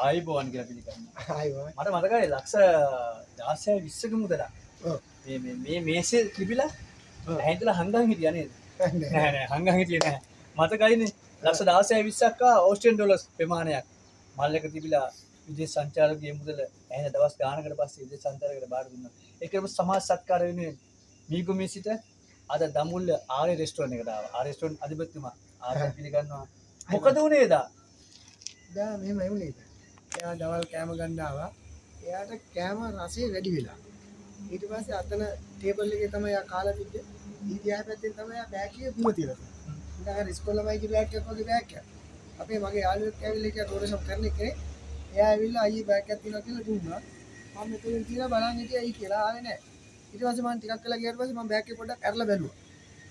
ආයිබෝවන් කියලා පිළිගන්නවා. ආයිබෝවන්. මට මතකයි ලක්ෂ 16 20ක මුදල. ඔව්. මේ මේසේ තිබිලා ඇහිඳලා හංගන් හිටියා නේද? නෑ හංගන් හිටියේ නෑ. මතකයිනේ ලක්ෂ 16 20ක් ඕස්ට්‍රේලියානු ඩොලර්ස් ප්‍රමාණයක් මල්ලක තිබිලා විදේශ සංචාරකගේ මුදල ඇහිඳ දවස් ගානකට පස්සේ විදේශ සංචාරකයට බාර දුන්නා. ඒකම සමාජ සත්කාර වෙනුවෙන් මීගොමේ සිට අද දඹුල්ල ආර්ය රෙස්ටුරන්ට් එකට ආවා. ආර්ය රෙස්ටුරන්ට් අධිපතිතුමා ආර්ය පිළිගන්නවා. මොකද උනේ එදා? දැන් මෙහෙමයි වුනේ. එයා දවල් කෑම ගන්න ආවා. එයාට කෑම රසය වැඩි වෙලා. ඊට පස්සේ අතන ටේබල් එකේ තමයි එයා කාලා තිබ්බේ. ඊදියා පැත්තෙන් තමයි එයා බෑග් එක පුම තියලා තියෙන්නේ. ඉතින් අර ඉස්කෝලේමයි බෑග් එකක් වගේ බෑග් එකක්. අපේ මගේ යාළුවෙක් ඇවිල්ලා කිව්වා ටෝරෂොප් කරන එකේ. එයා ඇවිල්ලා අයියේ බෑග් එකක් තියෙනවා කියලා දුන්නා. මම මෙතනින් තියලා බලන් හිටියා ඊ කියලා ආවේ නැහැ. ඊට පස්සේ මම ටිකක් කළා ගියාට පස්සේ මම බෑග් එක පොඩ්ඩක් අරලා බැලුවා.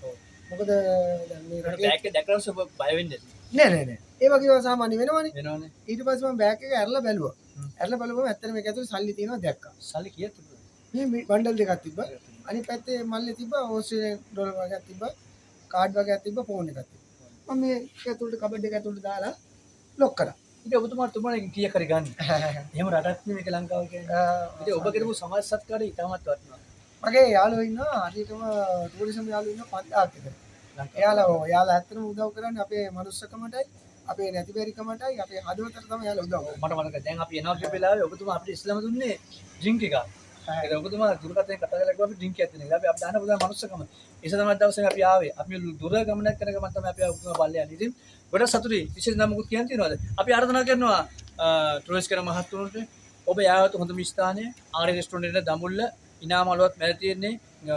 ඔව්. මොකද දැන් මේ බෑග් එක දැකලා ඔබ බය වෙන්නේ නෑ. ඒ වගේ ඒවා සාමාන්‍ය වෙනවනේ. වෙනවනේ. ඊට පස්සේ මම බෑග් එක අරලා බැලුවා. අරලා බලුවම ඇත්තට මේක ඇතුලේ සල්ලි තියෙනවා දැක්කා. සල්ලි කීයක් තිබුණද? මේ බණ්ඩල් දෙකක් තිබ්බා. අනිත් පැත්තේ මල්ලේ තිබ්බා ඕස්ට්‍රේලියානු ඩොලර් වගේක් තිබ්බා. කාඩ් වගේක් තිබ්බා ෆෝන් එකක් තිබ්බා. මම මේ ඇතුලට කබඩ් එක ඇතුලට දාලා ලොක් කරා. ඉතින් ඔබතුමාට තුමානේ කීයක් හරි ගන්න. එහෙම රටක් නෙමෙයි මේක ලංකාව කියන්නේ. ඉතින් ඔබ කරපු සමාජ සත්කාරය ඉතාමත් වටිනවා. මගේ යාළුවෝ ඉන්නවා හරියටම ටූරිසම් යාළුවෝ ඉන්නවා 5000ක් විතර. එයාලා ඇත්තටම උදව් කරන්නේ අපේ මනුස්සකමටයි අපේ නැතිබරිකමටයි අපේ හදවතට තමයි එයාලා උදව් කරන්නේ. මට මතකයි දැන් අපි එනවා කියපු වෙලාවේ ඔබතුමා අපිට ඉස්ලාම දුන්නේ ඩ්‍රින්ක් එකක්. ඒක ඔබතුමා දුරකථනයෙන් කතා කරලා කිව්වා අපි ඩ්‍රින්ක් එකක් දෙන්න. අපි දාන්න පුදා මනුස්සකම. ඒ සඳහන් දවසේ අපි ආවේ. අපි දුර ගමනක් කරන ගමන් තමයි අපි ඔබතුමා පල්ලේ යන්නේ. ඉතින් ගොඩක් සතුටුයි. විශේෂ නම් මොකුත් කියන්න තියනවාද? අපි ආරාධනා කරනවා ටුරිස්ට් කරන මහත්තුන්ට ඔබ යාවත හොඳම ස්ථානය ආර්ය රෙස්ටුරන්ට් එකේ දඹුල්ල ඉනාම අලුවත් මැද තියෙන්නේ.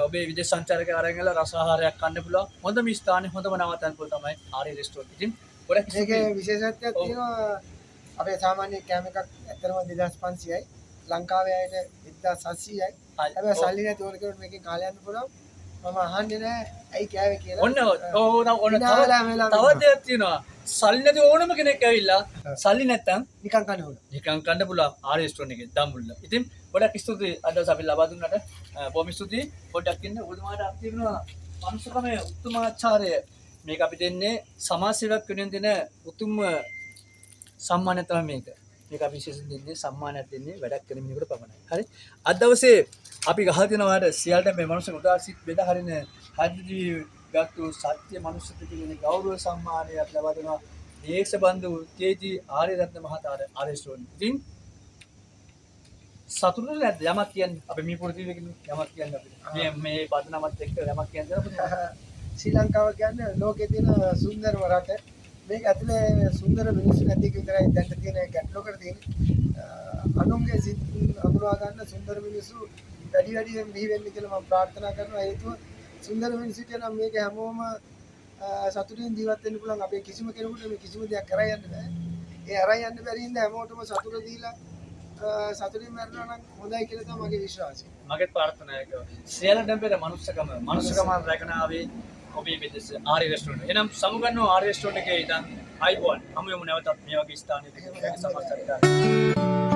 ඔබේ විදේශ සංචාරකයන් අරගෙන ගලා රස ආහාරයක් කන්න පුළුවන්. හොඳම ස්ථානේ හොඳම නවතන් පොළ තමයි ආර්ය රෙස්ටුරන්ට්. ඉතින් ගොඩක් මේකේ විශේෂත්වයක් තියෙනවා. අපේ සාමාන්‍ය කෑම එකක් ඇත්තටම 2500යි. ලංකාවේ අයට 1700යි. හැබැයි සල්ලි නැති ඕන කෙනෙකුට මේකෙන් කාලය යන්න පුළුවන්. මම අහන්නේ නැහැ ඇයි කෑවේ කියලා. ඔන්න තව දෙයක් තියෙනවා. සල්ලි නැති ඕනම කෙනෙක් ඇවිල්ලා සල්ලි නැත්තම් නිකන් කන්න ඕන. නිකන් කන්න පුළුවන් ආර්ය රෙස්ටුරන්ට් එකේ දඹුල්ල. ඉතින් ගොඩක් ස්තුතියි අද දවස් අපි ලබා දුන්නට. බොහොම ස්තුතියි. පොඩ්ඩක් ඉන්න ඔබතුමාට අපි තියෙනවා මනුෂ්‍යකමේ උත්තමාචාරය. මේක අපි දෙන්නේ සමාජ සේවයක් වෙනුවෙන් දෙන උතුම් සම්මානය තමයි මේක. මේක අපි විශේෂයෙන් දෙන්නේ සම්මානයක් දෙන්නේ වැඩක් කරන මිනිහෙකුට පමණයි. හරි. අද දවසේ අපි ගහලා තියෙනවාට සියල්ලට මේ මනුෂ්‍ය උදාසිත බෙදා හරින හදිදි ගත්තු සත්‍ය මනුෂ්‍ය පිළිගෙන ගෞරව සම්මානයක් ලබා දෙනවා. දේශබන්දු තේජී ආර්යරත්න මහතාට ආරේස්ටෝන්. ඉතින් සතුටුද නැද්ද යමක් කියන්නේ අපි මේ පොරතිවේ යමක් කියන්නේ අපිට මේ බදනමත් එක්ක යමක් කියන්නේ ශ්‍රී ලංකාව කියන්නේ ලෝකේ තියෙන සුන්දරම රට. මේක ඇතුලේ සුන්දර මිනිස්සු නැති එක විතරයි දැන් තියෙන ගැටලුවකට තියෙන්නේ. අනුන්ගේ සිත් අඳුරා ගන්න සුන්දර මිනිස්සු වැඩියෙන් බිහි වෙන්න කියලා මම ප්‍රාර්ථනා කරනවා. හේතුව සුන්දර මිනිස්සු කියන මේක හැමෝම සතුටින් ජීවත් වෙන්න පුළුවන්. අපේ කිසිම කෙනෙකුට මේ කිසිම දෙයක් කරා යන්න බෑ. ඒ අරන් යන්න බැරි හින්දා හැමෝටම සතුට දීලා සතුටින් මරනවා නම් හොඳයි කියලා තමයි මගේ විශ්වාසය. මගේ ප්‍රාර්ථනාවක සියල්ලටම පෙර මනුෂ්‍යකම රැකන ආවේ ඔබේ විදේශ ආර්ය රෙස්ටුරන්ට්. එනම් සමුගන්නෝ ආර්ය රෙස්ටුරන්ට් එකේ ඉඳන් ආයිබෝන්. හමු යමු නැවතත් මේ වගේ ස්ථානයක සමස්තයක්.